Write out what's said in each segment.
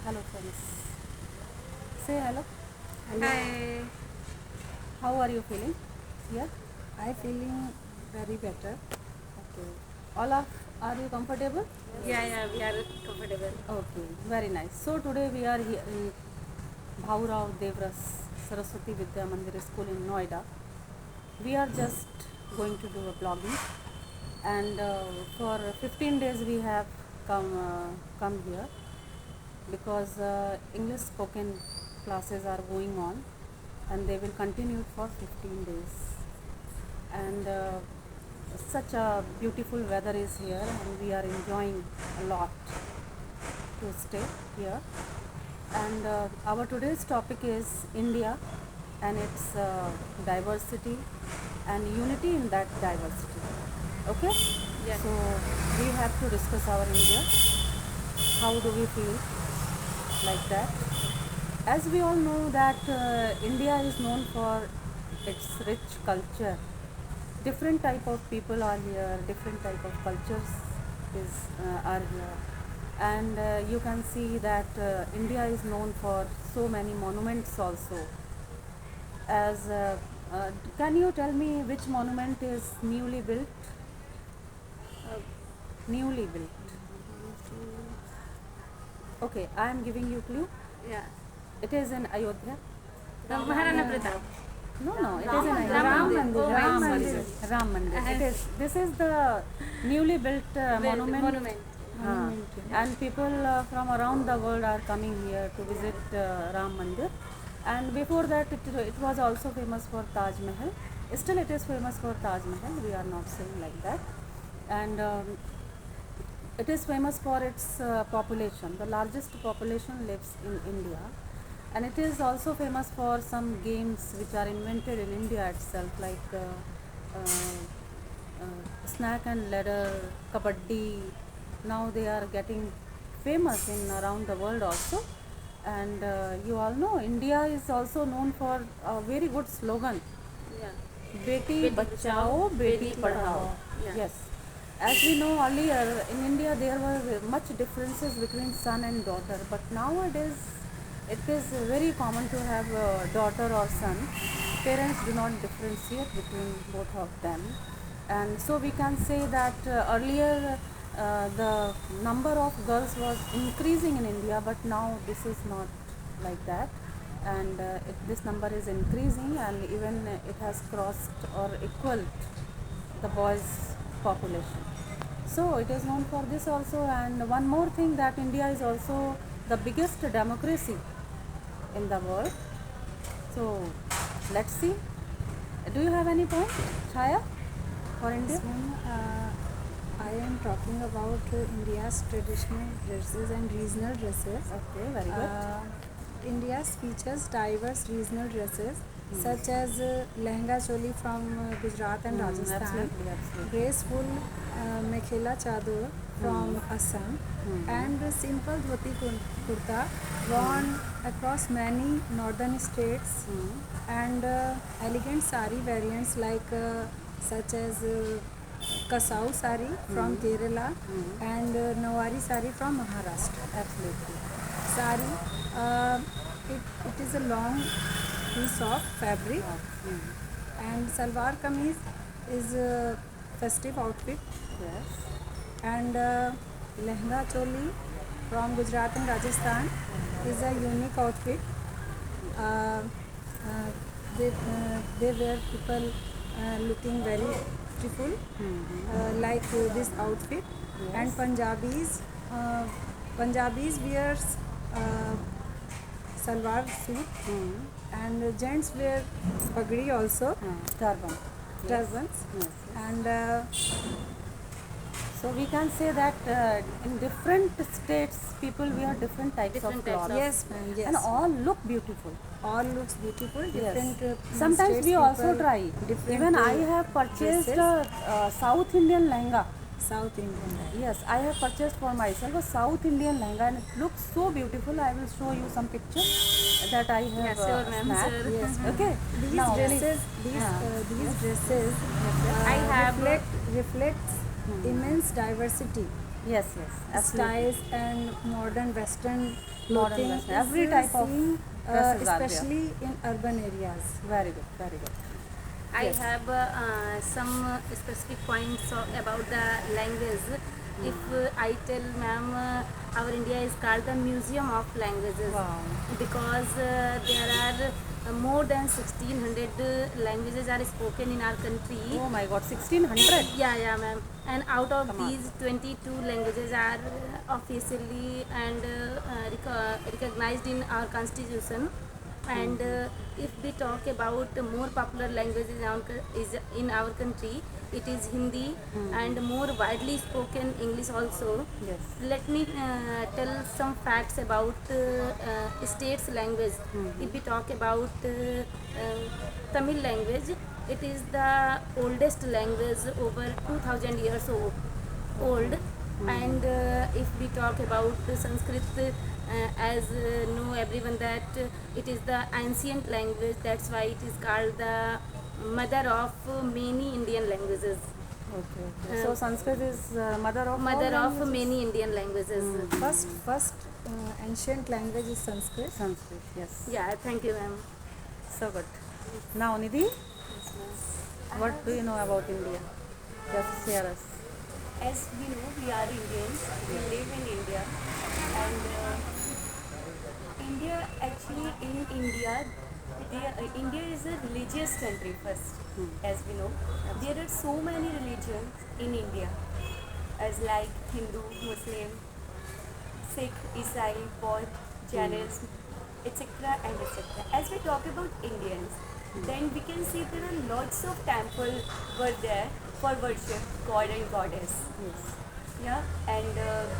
Hello friends. Say hello. Hi. How are you feeling? Here? I feeling very better. Okay. All of are you comfortable? Yeah, we are comfortable. Okay, very nice. So today we are here in Bhaurao Devras Saraswati Vidya Mandir School in Noida. We are just going to do a blogging, and for 15 days we have come here because English spoken classes are going on, and they will continue for 15 days. And such a beautiful weather is here, and we are enjoying a lot to stay here. And our today's topic is India and its diversity and unity in that diversity. Okay? Yes. So we have to discuss our India. How do we feel like that? As we all know that India is known for its rich culture. Different type of people are here, different type of cultures are here, and you can see that India is known for so many monuments also. As can you tell me which monument is newly built? Uh, Newly built. Okay, I am giving you clue. yeah. It is in Ayodhya. Maharana Pratap. No, it is in Ayodhya. Ram Mandir. Oh, Ram Ram Mandir. Mandir. Ram Mandir. It is. This is the newly built monument. Uh, and people from around the world are coming here to visit Ram Mandir. And before that, it was also famous for Taj Mahal. Still, it is famous for Taj Mahal. We are not saying like that. And it is famous for its population. The largest population lives in India, and it is also famous for some games which are invented in India itself, like snack and ladder, kabaddi. Now they are getting famous in around the world also. And you all know India is also known for a very good slogan, Yeah. Beti Beti Bachao, Bachao, Beti Beti Padhao. Padhao. Yeah. Yes. As we know earlier, in India there were much differences between son and daughter, but nowadays it is very common to have a daughter or son. Parents do not differentiate between both of them, and so we can say that earlier the number of girls was increasing in India, but now this is not like that, and this number is increasing, and even it has crossed or equal the boys population. So it is known for this also. And one more thing, that India is also the biggest democracy in the world. So let's see. Do you have any point, Chaya, for India? I am talking about India's traditional dresses and regional dresses. Okay, very good. India's features diverse regional dresses such as lehenga choli from Gujarat and Rajasthan, Absolutely. graceful mekhela chador from Assam, and simple dhoti kurta worn across many northern states, and elegant sari variants like such as Kasau sari from Kerala and Nawari sari from Maharashtra. Absolutely. Sari, it is a long piece of fabric, and salwar kameez is a festive outfit, Yes. and lehenga choli from Gujarat and Rajasthan is a unique outfit. Uh, uh, they wear people looking very beautiful, like this outfit. And Punjabis wears salwar suit, and gents wear pagdi also, Turban. turbans, Yes. and So we can say that in different states people wear different types Different of types clothes. of- Yes, ma'am, yes. And all look beautiful. all looks beautiful. Yes. Different. Sometimes states we also people, try. different, Even I have purchased dresses. a South Indian lehenga. South Indian. Yes, I have purchased for myself a South Indian lehenga, and it looks so beautiful. I will show you some pictures that I have Yeah, sure, ma'am, snapped. sure. Yes, ma'am. Okay. These Now, dresses, Yeah. these dresses I have reflects immense diversity Yes, yes, absolutely. styles and modern western Modern clothing western, is every type of seen dresses are there. especially in urban areas. Very good, very good. I Yes. have some specific points about the language. If I tell ma'am, our India is called the Museum of Languages Wow. because there are more than 1600 languages are spoken in our country. Oh my God, 1600. Yeah, ma'am. And out of Come on. these, 22 languages are officially and recognized in our constitution. And if we talk about more popular languages in our country, it is Hindi and more widely spoken English also. Yes. Let me tell some facts about states language. If we talk about Tamil language, it is the oldest language, over 2000 years old. And if we talk about Sanskrit, as know everyone that it is the ancient language, that's why it is called the mother of many Indian languages. Okay, okay. So Sanskrit is mother of all Mother of languages? many Indian languages. First ancient language is Sanskrit. Sanskrit, yes. Yeah, thank you, ma'am. So good. Now, Nidhi, what do you know about India? Just share us. As we know, we are Indians, we live in India, and India actually in India, India is a religious country first, as we know. There are so many religions in India, as like Hindu, Muslim, Sikh, Isai, Baudd, Jainism, etc. and etc. As we talk about Indians, then we can see there are lots of temples were there for worship God and Goddess. Yes. Yeah, and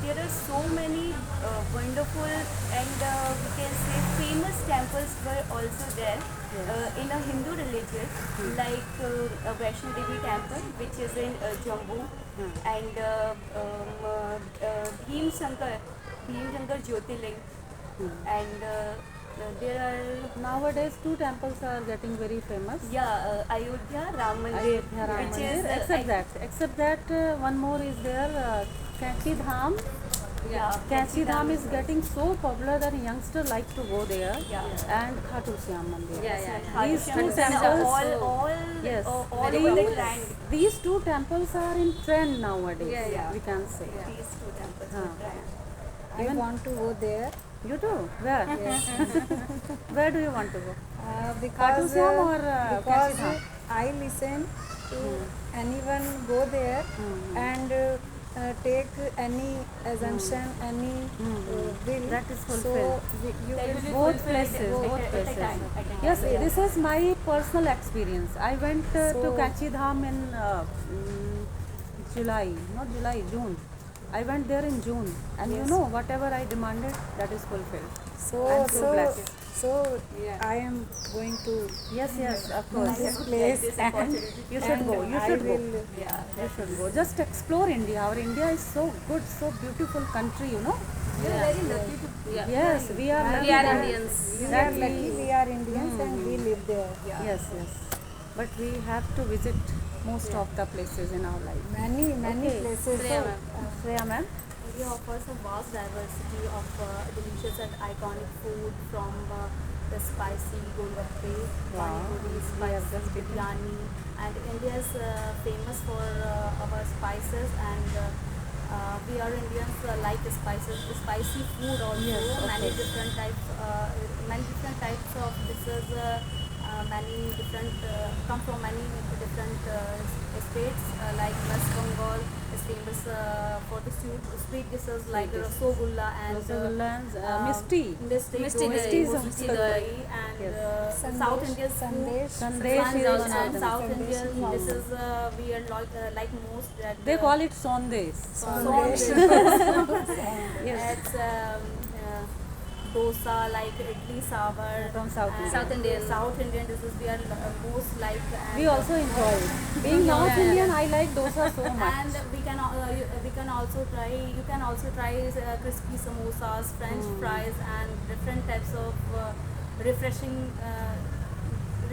there are so many wonderful and we can say famous temples were also there in a Hindu religion, like Vaishno Devi temple, which is in Jammu, and Bhim Shankar Jyotirling, and there are Nowadays, two temples are getting very famous. Ayodhya Ram Mandir, Ayodhya Ram which Mandir. is Except that one more is there, Kanchi Dham. Kanchi Dham is getting so popular that youngsters like to go there. Yeah. And Khatu Shyam Mandir. Yeah. These two Khatu Shyam temples, all yes, all over the land. these two temples are in trend nowadays. Yeah. We can say. These two temples Huh. are there. I Even- want to go there You do? Where? Where do you want to go? because Shyam or, because Kanchi Dham? I listen to anyone go there and take any assumption, any will. That is So fulfilled. you That will will be Both fulfilled places, at both a places. time, at a time. Yes, Yeah. this is my personal experience. I went to So- Kanchi Dham in July, not July, June. I went there in June, and you know, whatever I demanded, that is fulfilled. so I'm so so blessed. so I am going to Yes, of course. this place this and, opportunity. You should and go. You I should go. will You should go. Just explore India. Our India is so good, so beautiful country. You know. We are very lucky to Yeah. Yes, we are. We lucky are that- Indians. we that are lucky we are Indians and we live there. Yes. But we have to visit most of the places in our life. Many Okay. places. Shreya ma'am. Shreya ma'am. India offers a vast diversity of delicious and iconic food, from the spicy golgappe, pani puri, we have spicy just eaten. biryani, and India is famous for our spices, and we are Indians like spicy food also. Yes, of many course. different types of dishes. Many different come from many different states, like West Bengal is famous for the sweet dishes like rasogulla and Rasgulla and Misti. Misti Misti doi, doi, Misti Misti doi, and Yes. South Indian Sandesh. food. Sandesh Sandesh is and also South Sandesh Indian is also. dishes we are like most that They call it sondes. Sandesh. Yes. It's dosa, like idli sambar From South and India. South Indian. South Indian dishes we are most like, and We also enjoy it. Being North Indian, I like dosa so much. and we can also try, you can also try crispy samosas, French fries, and different types of refreshing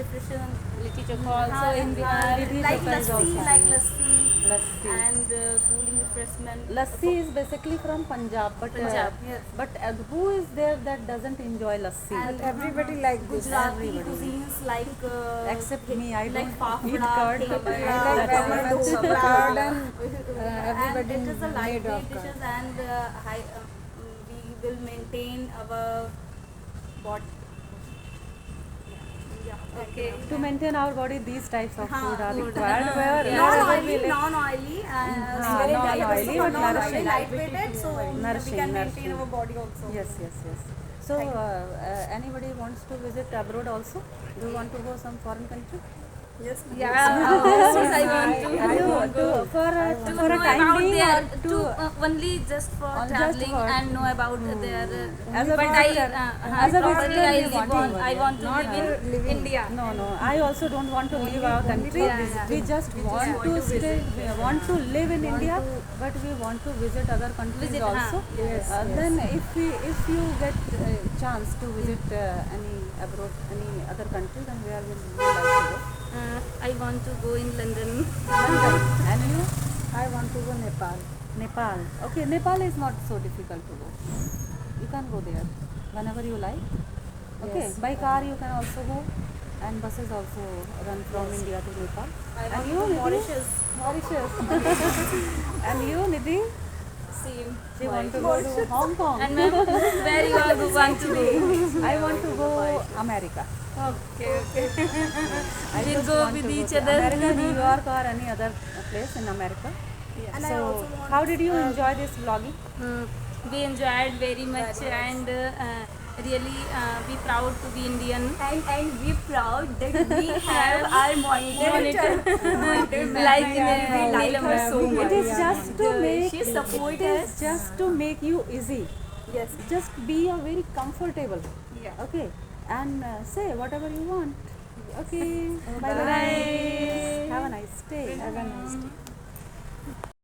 refreshing litti chokha also in the like Chokha is lassi, also like lassi, Lassi. and cooling refreshment. Lassi is basically from Punjab, but Punjab, yes. who is there that doesn't enjoy lassi? But everybody like this. Gujarati Everybody. cuisines like Except me, I like don't fafda, eat curd. thepla, I like very much thepla. curd and And everybody it is a made lightweight of curd. dishes, and we will maintain our body. Yeah. okay. To maintain our body, these types of food are food. required. Where Non-oily, non-oily, non-oily, but nourishing. lightweighted, so Nourishing, we can nourishing. maintain our body also. Yes. So, anybody wants to visit abroad also? Do you want to go some foreign country? Yes. Yeah, of course I want to. For a To for a know time about being, their or to only just for just traveling for- and know about their As a but visitor. As a properly visitor, I you live want on to I want to Not live in living. India. No. I also don't want to leave our country. Yeah. We just want to stay. We want to live in India, but we want to visit other countries Visit, also. Yes, Then, if you get chance to visit any abroad, any other country, then where will you like to go? I want to go in London. London. And you? I want to go Nepal. Nepal. Okay, Nepal is not so difficult to go. You can go there whenever you like. Okay, Yes. by car you can also go, and buses also run from India to Nepal. And you, Nidhi? Mauritius. And you, Nidhi? Same. She want to go to Hong Kong. And ma'am, where you are want to go? I want to go America. Okay. I We'll just go want with to each to other. America, New York, or any other place in America. And I So, also want how did you enjoy this vlogging? We enjoyed very much and really be proud to be Indian. and we proud that we have our monitor. Like we like her so much. It is just to make She support it is us. just to make you easy. Yes. Just be a very comfortable. Yeah. Okay, and say whatever you want. Okay, bye Bye. Have a nice day. Have a nice day.